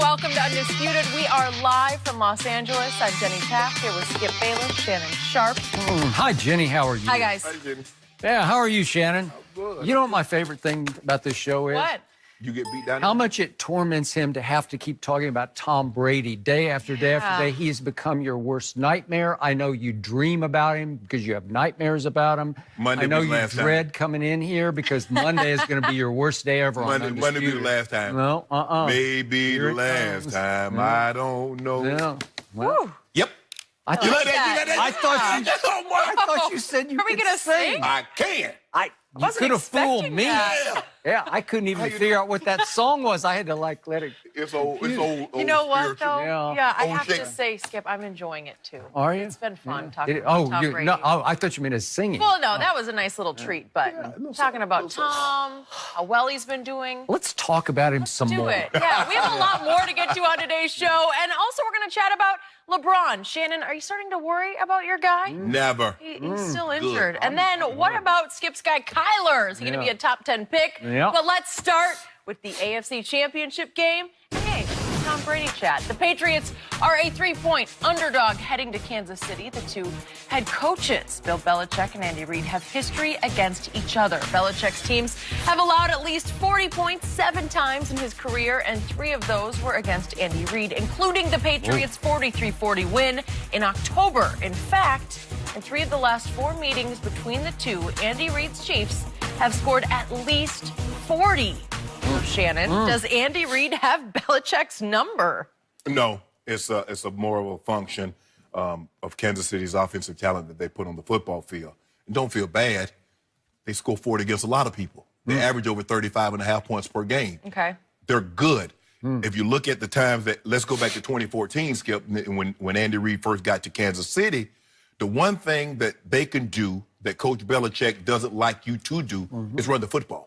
welcome to Undisputed. We are live from Los Angeles. I'm Jenny Taft here with Skip Bayless, Shannon Sharp. Hi, Jenny. How are you? Hi, guys. Hi, Jenny. Yeah, how are you, Shannon? I'm good. You know what my favorite thing about this show is? What? You get beat down? How much it torments him to have to keep talking about Tom Brady day after day after day. He has become your worst nightmare. I know you dream about him because you have nightmares about him. Monday I know was you last dread coming in here because Monday is going to be your worst day ever on Monday be Undisputed. the last time. No, Maybe Here the it last comes. time. Yeah. I don't know. Yeah. Well, Woo. Yep. I like thought, that. I thought you said you Are we could gonna sing? I can. You Wasn't could have fooled expecting me. that. Yeah, I couldn't even figure out what that song was. I had to let it. It's old. It's old. You know what, spiritual. though? Yeah. I Oh, have shit. to say, Skip, I'm enjoying it, too. Are you? It's been fun Yeah. talking Did it- about Tom Brady. I thought you meant as singing. Well, no, that was a nice little treat, but talking about Tom, how well he's been doing. Let's talk about him some Do more. it. Yeah, we have a lot more to get to on today's show. And also, we're going to chat about LeBron. Shannon, are you starting to worry about your guy? Never. He's still injured. And then what about Skip's guy, Kyler? Is he going to be a top 10 pick? Yeah. But let's start with the AFC Championship game. And hey, Tom Brady chat. The Patriots are a 3-point underdog heading to Kansas City. The two head coaches, Bill Belichick and Andy Reid, have history against each other. Belichick's teams have allowed at least 40 points 7 times in his career, and 3 of those were against Andy Reid, including the Patriots' 43-40 win in October. In fact, in 3 of the last 4 meetings between the two, Andy Reid's Chiefs have scored at least 40. Shannon, does Andy Reid have Belichick's number? No. It's a more of a function of Kansas City's offensive talent that they put on the football field. And don't feel bad. They score 40 against a lot of people. They average over 35.5 points per game. Okay. They're good. If you look at the times that, let's go back to 2014, Skip, when Andy Reid first got to Kansas City, the one thing that they can do that Coach Belichick doesn't like you to do is run the football.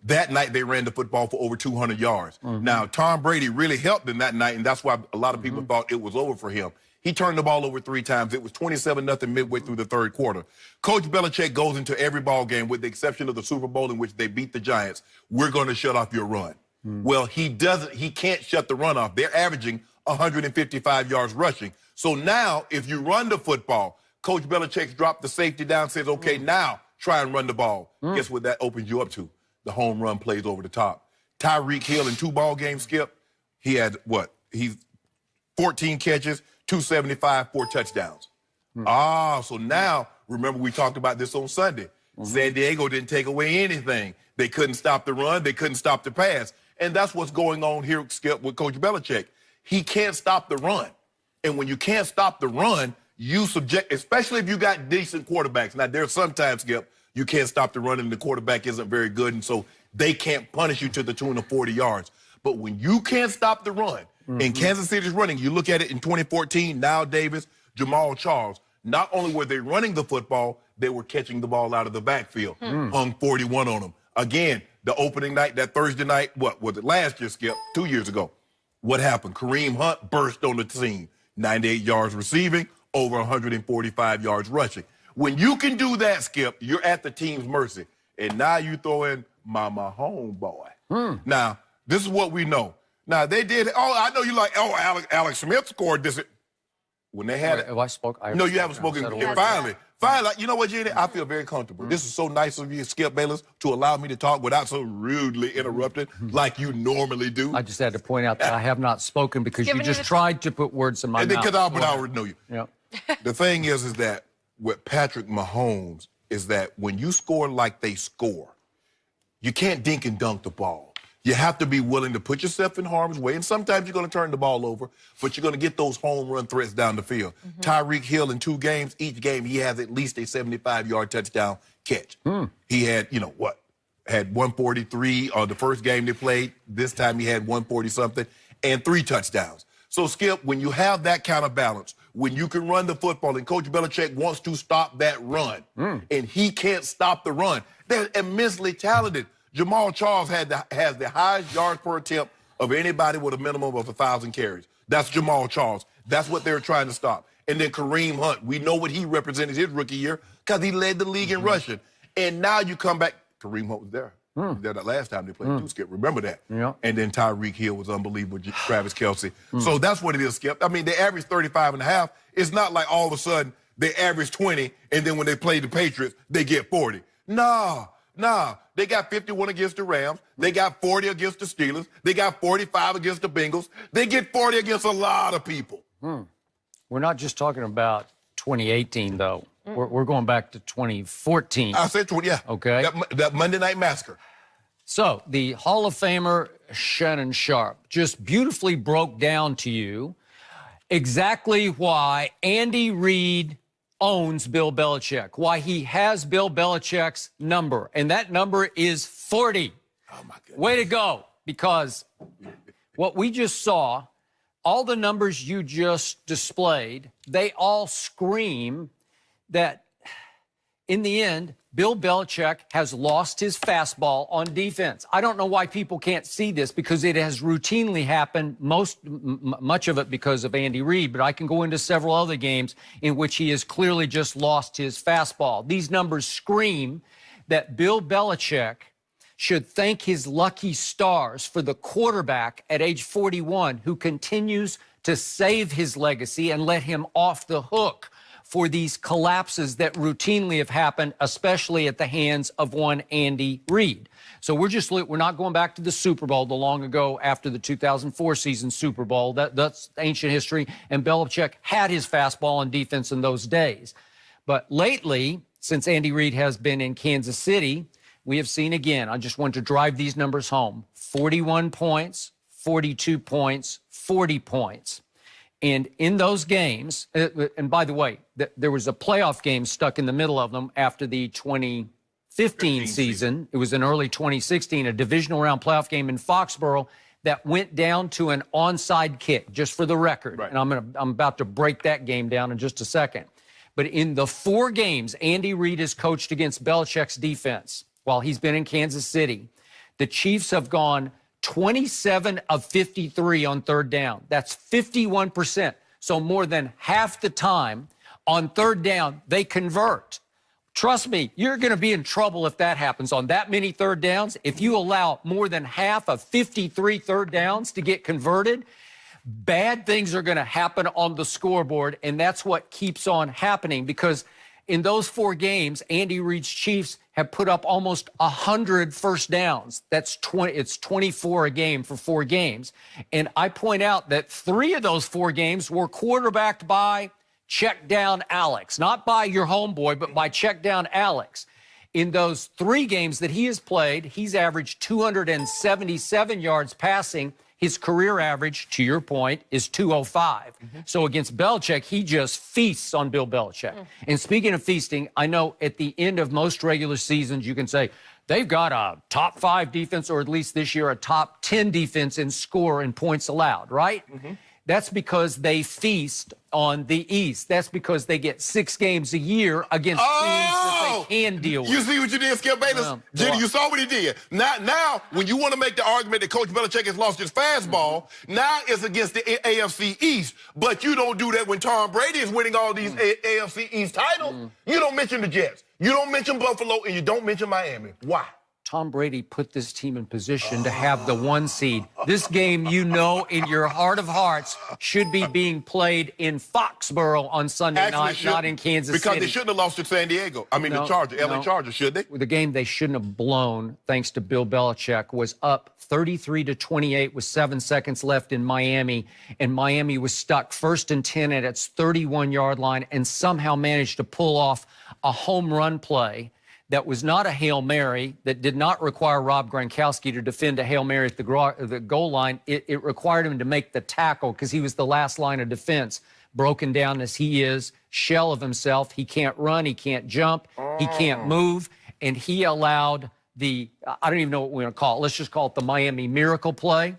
That night, they ran the football for over 200 yards. Now, Tom Brady really helped them that night, and that's why a lot of people thought it was over for him. He turned the ball over 3 times. It was 27-0 midway through the third quarter. Coach Belichick goes into every ball game, with the exception of the Super Bowl in which they beat the Giants. We're going to shut off your run. Well, he doesn't. He can't shut the run off. They're averaging 155 yards rushing. So now, if you run the football, Coach Belichick's dropped the safety down, says, okay, now try and run the ball. Guess what that opens you up to? The home run plays over the top. Tyreek Hill in 2 ball games, Skip, he had what? He's 14 catches, 275, 4 touchdowns. So now, remember we talked about this on Sunday. San Diego didn't take away anything. They couldn't stop the run. They couldn't stop the pass. And that's what's going on here, Skip, with Coach Belichick. He can't stop the run. And when you can't stop the run, you subject, especially if you got decent quarterbacks. Now, there's sometimes, Skip, you can't stop the run and the quarterback isn't very good, and so they can't punish you to the tune of 40 yards. But when you can't stop the run, and Kansas City's running, you look at it in 2014, Now Davis, Jamal Charles, not only were they running the football, they were catching the ball out of the backfield. Hung 41 on them. Again, the opening night, that Thursday night, what was it, last year, Skip, 2 years ago? What happened? Kareem Hunt burst on the scene. 98 yards receiving, over 145 yards rushing. When you can do that, Skip, you're at the team's mercy. And now you throw in Mama Homeboy. Now, this is what we know. Now, they did, I know you like, Alex Smith scored this. When they had Have I spoke? No, you haven't spoken. Finally, you know what, Jenny? I feel very comfortable. This is so nice of you, Skip Bayless, to allow me to talk without so rudely interrupted like you normally do. I just had to point out that I have not spoken because you Giving just you the tried to put words in my mouth. Because I already know you. Yeah. The thing is that with Patrick Mahomes is that when you score like they score, you can't dink and dunk the ball. You have to be willing to put yourself in harm's way, and sometimes you're going to turn the ball over, but you're going to get those home run threats down the field. Tyreek Hill in 2 games, each game he has at least a 75-yard touchdown catch. He had, had 143 on the first game they played. This time he had 140-something and 3 touchdowns. So, Skip, when you have that kind of balance, when you can run the football, and Coach Belichick wants to stop that run, and he can't stop the run, they're immensely talented. Jamal Charles has the highest yards per attempt of anybody with a minimum of 1,000 carries. That's Jamal Charles. That's what they're trying to stop. And then Kareem Hunt, we know what he represented his rookie year because he led the league in rushing. And now you come back, Kareem Hunt was there. That last time they played 2, Skip. Remember that. Yeah. And then Tyreek Hill was unbelievable, Travis Kelce. So that's what it is, Skip. I mean, they average 35.5. It's not like all of a sudden they average 20, and then when they play the Patriots, they get 40. Nah. They got 51 against the Rams. They got 40 against the Steelers. They got 45 against the Bengals. They get 40 against a lot of people. We're not just talking about 2018, though. We're going back to 2014. I said 20, yeah. Okay. That Monday Night Massacre. So the Hall of Famer Shannon Sharpe just beautifully broke down to you exactly why Andy Reid owns Bill Belichick, why he has Bill Belichick's number, and that number is 40. Oh, my goodness. Way to go, because what we just saw, all the numbers you just displayed, they all scream that in the end, Bill Belichick has lost his fastball on defense. I don't know why people can't see this, because it has routinely happened, much of it because of Andy Reid, but I can go into several other games in which he has clearly just lost his fastball. These numbers scream that Bill Belichick should thank his lucky stars for the quarterback at age 41 who continues to save his legacy and let him off the hook for these collapses that routinely have happened, especially at the hands of one Andy Reid. So we're not going back to the Super Bowl, the long ago after the 2004 season Super Bowl. That's ancient history, and Belichick had his fastball on defense in those days. But lately, since Andy Reid has been in Kansas City, we have seen again, I just want to drive these numbers home, 41 points, 42 points, 40 points. And in those games, and by the way, there was a playoff game stuck in the middle of them after the 2015 season. It was in early 2016, a divisional round playoff game in Foxborough that went down to an onside kick, just for the record. Right. And I'm about to break that game down in just a second. But in the 4 games Andy Reid has coached against Belichick's defense while he's been in Kansas City, the Chiefs have gone 27 of 53 on third down. That's 51%. So more than half the time on third down, they convert. Trust me, you're going to be in trouble if that happens on that many third downs. If you allow more than half of 53 third downs to get converted, bad things are going to happen on the scoreboard, and that's what keeps on happening, because in those 4 games, Andy Reid's Chiefs have put up almost 100 first downs. It's 24 a game for 4 games. And I point out that 3 of those 4 games were quarterbacked by check down Alex, not by your homeboy, but by check down Alex. In those 3 games that he has played, he's averaged 277 yards passing. His career average, to your point, is 205. So against Belichick, he just feasts on Bill Belichick. And speaking of feasting, I know at the end of most regular seasons, you can say they've got a top 5 defense, or at least this year, a top 10 defense in score and points allowed, right? That's because they feast on the East. That's because they get 6 games a year against teams that they can deal with. You see what you did, Skip Bayless? Jenny, you saw what he did. Now, when you want to make the argument that Coach Belichick has lost his fastball, now it's against the AFC East. But you don't do that when Tom Brady is winning all these AFC East titles. You don't mention the Jets. You don't mention Buffalo, and you don't mention Miami. Why? Tom Brady put this team in position to have the 1 seed. This game, you know, in your heart of hearts, should be being played in Foxborough on Sunday night, not in Kansas City. Because they shouldn't have lost to San Diego. I mean, the Chargers, LA Chargers, should they? The game they shouldn't have blown, thanks to Bill Belichick, was up 33-28 with 7 seconds left in Miami, and Miami was stuck 1st and 10 at its 31-yard line and somehow managed to pull off a home run play that was not a Hail Mary, that did not require Rob Gronkowski to defend a Hail Mary at the goal line. It required him to make the tackle because he was the last line of defense, broken down as he is, shell of himself. He can't run, he can't jump, he can't move, and he allowed the, I don't even know what we're going to call it, let's just call it the Miami Miracle play,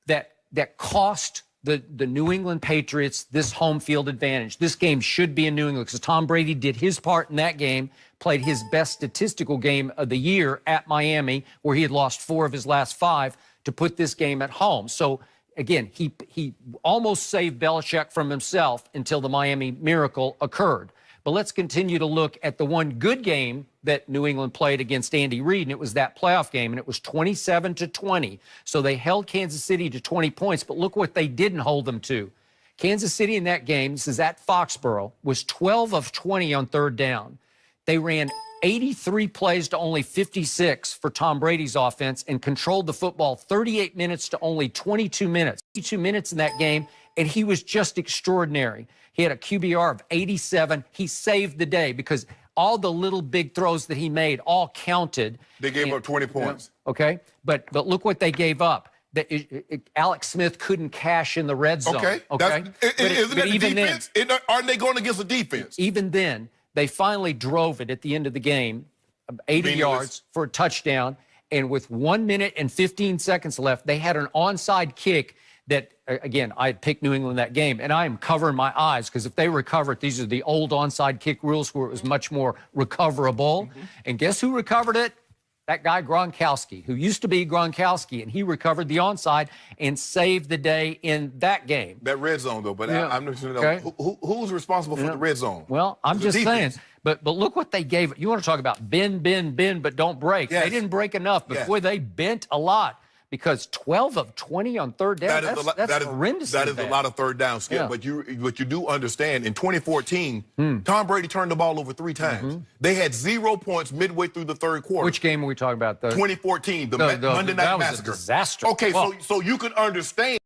that cost the New England Patriots this home field advantage. This game should be in New England because Tom Brady did his part in that game, played his best statistical game of the year at Miami, where he had lost 4 of his last 5, to put this game at home. So, again, he almost saved Belichick from himself until the Miami Miracle occurred. But let's continue to look at the one good game that New England played against Andy Reid, and it was that playoff game, and it was 27-20. So they held Kansas City to 20 points, but look what they didn't hold them to. Kansas City in that game, this is at Foxborough, was 12 of 20 on third down. They ran 83 plays to only 56 for Tom Brady's offense and controlled the football 38 minutes to only 22 minutes. 22 minutes in that game, and he was just extraordinary. He had a QBR of 87. He saved the day because all the little big throws that he made all counted. They gave up 20 points. Okay, but look what they gave up. Alex Smith couldn't cash in the red zone. Okay. Isn't that the defense? Aren't they going against the defense? Even then, they finally drove it at the end of the game, 80 yards for a touchdown. And with 1 minute and 15 seconds left, they had an onside kick that, again, I had picked New England that game. And I am covering my eyes because if they recover it, these are the old onside kick rules where it was much more recoverable. And guess who recovered it? That guy Gronkowski, who used to be Gronkowski, and he recovered the onside and saved the day in that game. That red zone, though, but I'm just who's responsible for the red zone? Well, I'm just saying. But look what they gave. You want to talk about bend, but don't break. Yes. They didn't break enough, but boy, they bent a lot. Because 12 of 20 on third down, that's horrendous. That is a lot of third down, Skip. But you do understand, in 2014, Tom Brady turned the ball over 3 times. They had 0 points midway through the third quarter. Which game are we talking about? 2014, the Monday Night Massacre. That was a disaster. Okay, so you can understand.